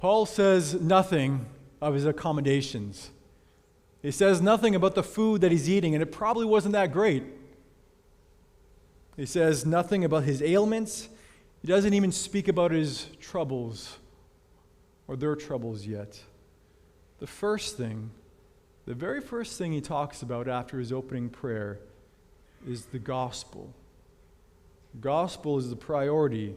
Paul says nothing of his accommodations. He says nothing about the food that he's eating, and it probably wasn't that great. He says nothing about his ailments. He doesn't even speak about his troubles or their troubles yet. The very first thing he talks about after his opening prayer is the gospel. The gospel is the priority.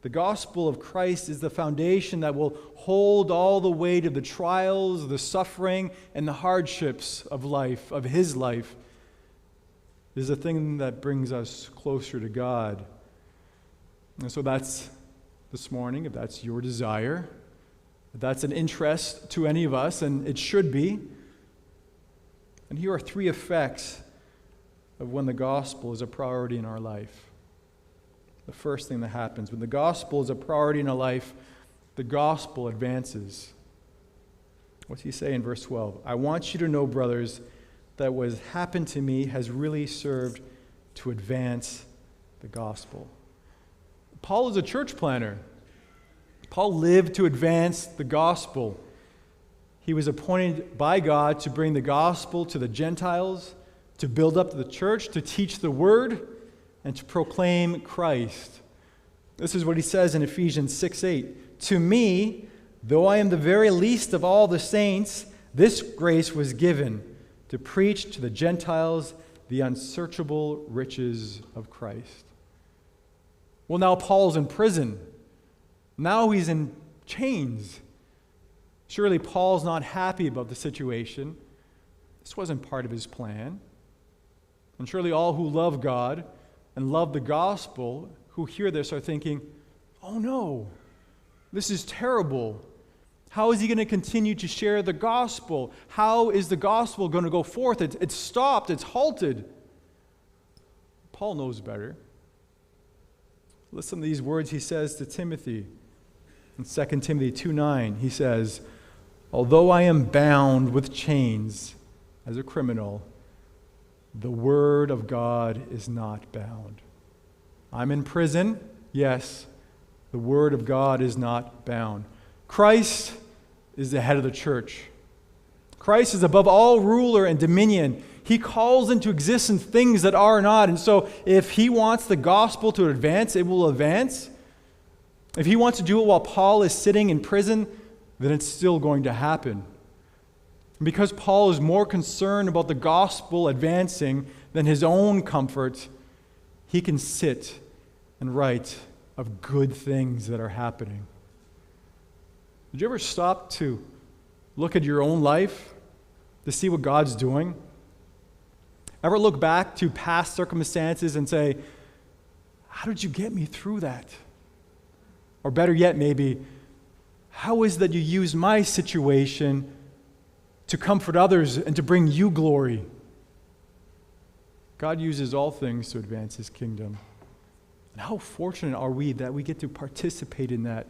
The gospel of Christ is the foundation that will hold all the weight of the trials, the suffering, and the hardships of life, of his life. It is the thing that brings us closer to God. And so that's this morning, if that's your desire, if that's an interest to any of us, and it should be. And here are three effects of when the gospel is a priority in our life. The first thing that happens, when the gospel is a priority in our life, the gospel advances. What's he say in verse 12? I want you to know, brothers, that what has happened to me has really served to advance the gospel. Paul is a church planner. Paul lived to advance the gospel. He was appointed by God to bring the gospel to the Gentiles, to build up the church, to teach the word, and to proclaim Christ. This is what he says in Ephesians 6:8. To me, though I am the very least of all the saints, this grace was given to preach to the Gentiles the unsearchable riches of Christ. Well, now Paul's in prison. Now he's in chains. Surely Paul's not happy about the situation. This wasn't part of his plan. And surely all who love God and love the gospel, who hear this, are thinking, oh no, this is terrible. How is he going to continue to share the gospel? How is the gospel going to go forth? It's stopped, it's halted. Paul knows better. Listen to these words he says to Timothy. In 2 Timothy 2:9, he says, although I am bound with chains as a criminal, the word of God is not bound. I'm in prison, yes. The word of God is not bound. Christ is the head of the church. Christ is above all ruler and dominion. He calls into existence things that are not. And so if he wants the gospel to advance, it will advance. If he wants to do it while Paul is sitting in prison, then it's still going to happen. And because Paul is more concerned about the gospel advancing than his own comfort, he can sit and write of good things that are happening. Did you ever stop to look at your own life to see what God's doing? Ever look back to past circumstances and say, how did you get me through that? Or better yet, maybe, how is that you use my situation to comfort others and to bring you glory? God uses all things to advance his kingdom. And how fortunate are we that we get to participate in that